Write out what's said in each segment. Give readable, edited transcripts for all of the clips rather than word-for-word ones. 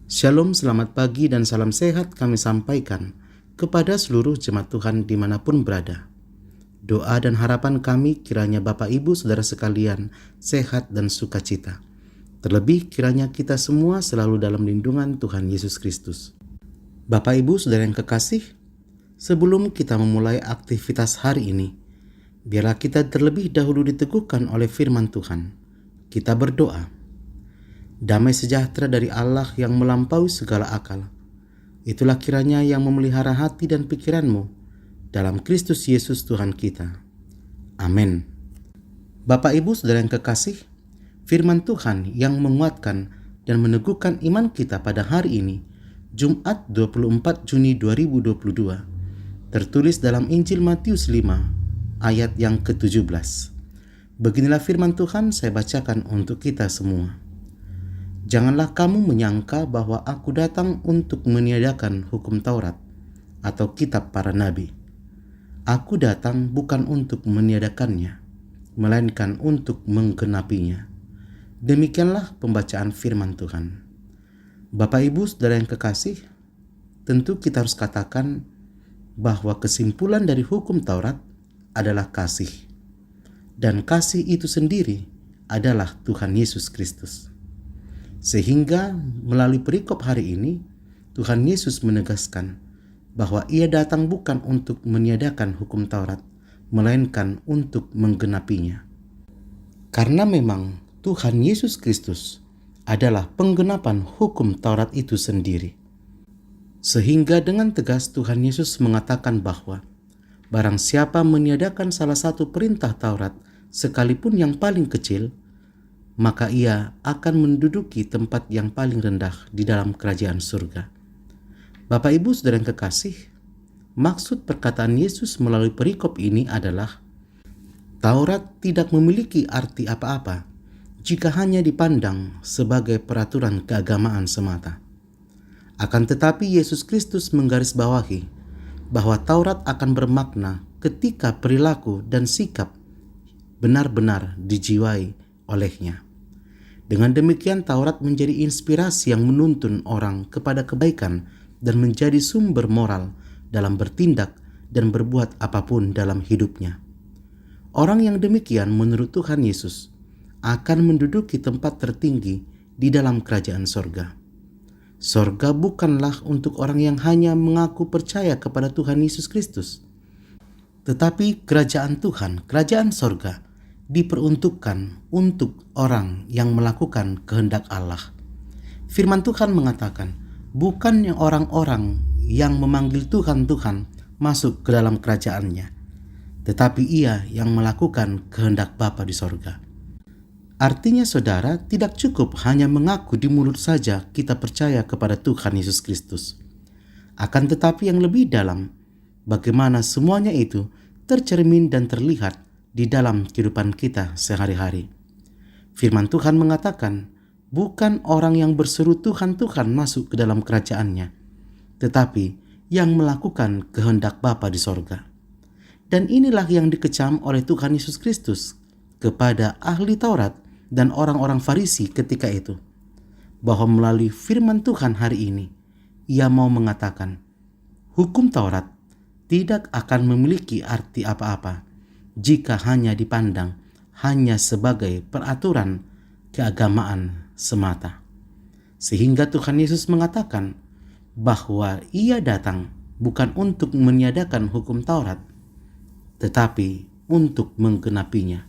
Shalom, selamat pagi dan salam sehat kami sampaikan kepada seluruh jemaat Tuhan dimanapun berada. Doa dan harapan kami kiranya Bapak Ibu Saudara sekalian sehat dan sukacita. Terlebih kiranya kita semua selalu dalam lindungan Tuhan Yesus Kristus. Bapak Ibu Saudara yang kekasih, sebelum kita memulai aktivitas hari ini, biarlah kita terlebih dahulu diteguhkan oleh firman Tuhan. Kita berdoa. Damai sejahtera dari Allah yang melampaui segala akal, itulah kiranya yang memelihara hati dan pikiranmu dalam Kristus Yesus Tuhan kita. Amin. Bapak Ibu Saudara yang kekasih, firman Tuhan yang menguatkan dan meneguhkan iman kita pada hari ini, Jumat 24 Juni 2022, tertulis dalam Injil Matius 5 ayat yang ke-17. Beginilah firman Tuhan, saya bacakan untuk kita semua. Janganlah kamu menyangka bahwa aku datang untuk meniadakan hukum Taurat atau kitab para nabi. Aku datang bukan untuk meniadakannya, melainkan untuk menggenapinya. Demikianlah pembacaan firman Tuhan. Bapak Ibu Saudara yang kekasih, tentu kita harus katakan bahwa kesimpulan dari hukum Taurat adalah kasih. Dan kasih itu sendiri adalah Tuhan Yesus Kristus. Sehingga melalui perikop hari ini, Tuhan Yesus menegaskan bahwa Ia datang bukan untuk meniadakan hukum Taurat, melainkan untuk menggenapinya. Karena memang Tuhan Yesus Kristus adalah penggenapan hukum Taurat itu sendiri. Sehingga dengan tegas Tuhan Yesus mengatakan bahwa barang siapa meniadakan salah satu perintah Taurat, sekalipun yang paling kecil, maka ia akan menduduki tempat yang paling rendah di dalam kerajaan surga. Bapak Ibu Saudara yang kekasih, maksud perkataan Yesus melalui perikop ini adalah Taurat tidak memiliki arti apa-apa jika hanya dipandang sebagai peraturan keagamaan semata. Akan tetapi Yesus Kristus menggarisbawahi bahwa Taurat akan bermakna ketika perilaku dan sikap benar-benar dijiwai olehnya. Dengan demikian Taurat menjadi inspirasi yang menuntun orang kepada kebaikan dan menjadi sumber moral dalam bertindak dan berbuat apapun dalam hidupnya. Orang yang demikian menurut Tuhan Yesus akan menduduki tempat tertinggi di dalam kerajaan sorga. Sorga bukanlah untuk orang yang hanya mengaku percaya kepada Tuhan Yesus Kristus. Tetapi kerajaan Tuhan, kerajaan sorga, diperuntukkan untuk orang yang melakukan kehendak Allah. Firman Tuhan mengatakan, bukannya orang-orang yang memanggil Tuhan Tuhan masuk ke dalam kerajaannya, tetapi ia yang melakukan kehendak Bapa di sorga. Artinya saudara, tidak cukup hanya mengaku di mulut saja kita percaya kepada Tuhan Yesus Kristus. Akan tetapi yang lebih dalam, bagaimana semuanya itu tercermin dan terlihat di dalam kehidupan kita sehari-hari. Firman Tuhan mengatakan, bukan orang yang berseru Tuhan Tuhan masuk ke dalam kerajaannya, tetapi yang melakukan kehendak Bapa di sorga. Dan inilah yang dikecam oleh Tuhan Yesus Kristus kepada ahli Taurat dan orang-orang Farisi ketika itu, bahwa melalui firman Tuhan hari ini, Ia mau mengatakan, hukum Taurat tidak akan memiliki arti apa-apa jika hanya dipandang hanya sebagai peraturan keagamaan semata. Sehingga Tuhan Yesus mengatakan bahwa Ia datang bukan untuk meniadakan hukum Taurat, tetapi untuk menggenapinya.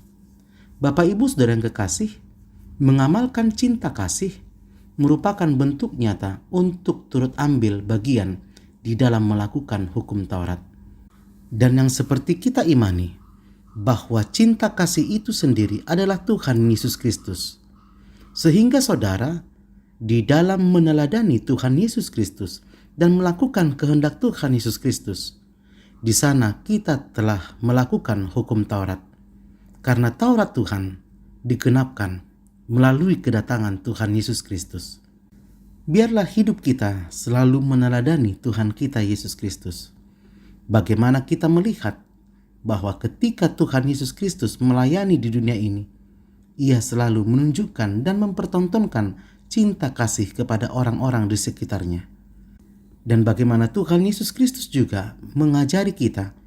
Bapak Ibu Saudara yang kekasih, mengamalkan cinta kasih merupakan bentuk nyata untuk turut ambil bagian di dalam melakukan hukum Taurat. Dan yang seperti kita imani, bahwa cinta kasih itu sendiri adalah Tuhan Yesus Kristus. Sehingga saudara, di dalam meneladani Tuhan Yesus Kristus dan melakukan kehendak Tuhan Yesus Kristus, di sana kita telah melakukan hukum Taurat. Karena Taurat Tuhan digenapkan melalui kedatangan Tuhan Yesus Kristus. Biarlah hidup kita selalu meneladani Tuhan kita Yesus Kristus. Bagaimana kita melihat bahwa ketika Tuhan Yesus Kristus melayani di dunia ini, Ia selalu menunjukkan dan mempertontonkan cinta kasih kepada orang-orang di sekitarnya. Dan bagaimana Tuhan Yesus Kristus juga mengajari kita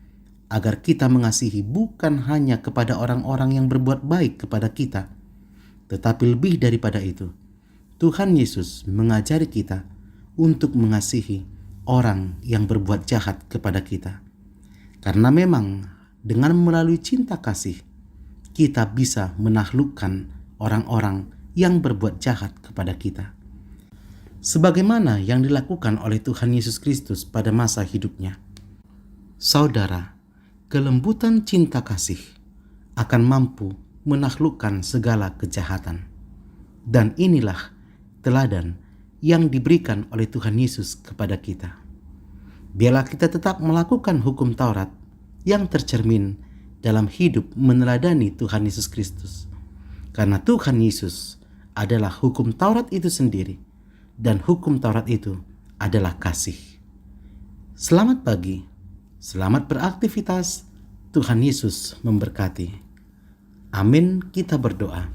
agar kita mengasihi bukan hanya kepada orang-orang yang berbuat baik kepada kita, tetapi lebih daripada itu, Tuhan Yesus mengajari kita untuk mengasihi orang yang berbuat jahat kepada kita. Karena memang dengan melalui cinta kasih, kita bisa menaklukkan orang-orang yang berbuat jahat kepada kita. Sebagaimana yang dilakukan oleh Tuhan Yesus Kristus pada masa hidupnya. Saudara, kelembutan cinta kasih akan mampu menaklukkan segala kejahatan. Dan inilah teladan yang diberikan oleh Tuhan Yesus kepada kita. Biarlah kita tetap melakukan hukum Taurat yang tercermin dalam hidup meneladani Tuhan Yesus Kristus. Karena Tuhan Yesus adalah hukum Taurat itu sendiri, dan hukum Taurat itu adalah kasih. Selamat pagi, selamat beraktivitas, Tuhan Yesus memberkati. Amin, kita berdoa.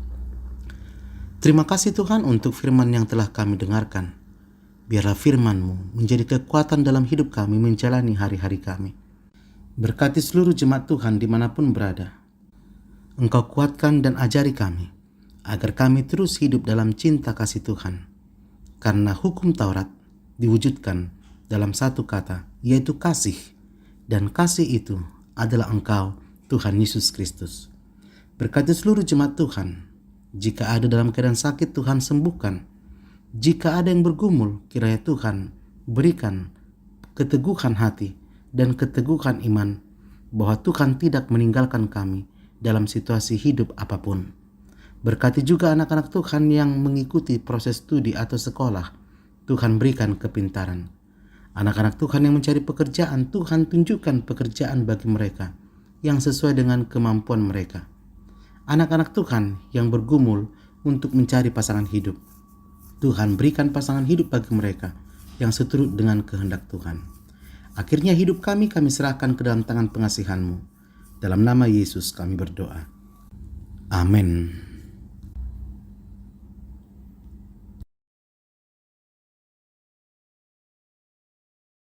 Terima kasih Tuhan untuk firman yang telah kami dengarkan. Biarlah firman-Mu menjadi kekuatan dalam hidup kami menjalani hari-hari kami. Berkati seluruh jemaat Tuhan dimanapun berada. Engkau kuatkan dan ajari kami, agar kami terus hidup dalam cinta kasih Tuhan. Karena hukum Taurat diwujudkan dalam satu kata, yaitu kasih. Dan kasih itu adalah Engkau, Tuhan Yesus Kristus. Berkati seluruh jemaat Tuhan. Jika ada dalam keadaan sakit, Tuhan sembuhkan. Jika ada yang bergumul, kiranya Tuhan berikan keteguhan hati dan keteguhan iman bahwa Tuhan tidak meninggalkan kami dalam situasi hidup apapun. Berkati juga anak-anak Tuhan yang mengikuti proses studi atau sekolah. Tuhan berikan kepintaran. Anak-anak Tuhan yang mencari pekerjaan, Tuhan tunjukkan pekerjaan bagi mereka yang sesuai dengan kemampuan mereka. Anak-anak Tuhan yang bergumul untuk mencari pasangan hidup, Tuhan berikan pasangan hidup bagi mereka yang seturut dengan kehendak Tuhan. Akhirnya hidup kami serahkan ke dalam tangan pengasihan-Mu. Dalam nama Yesus kami berdoa. Amin.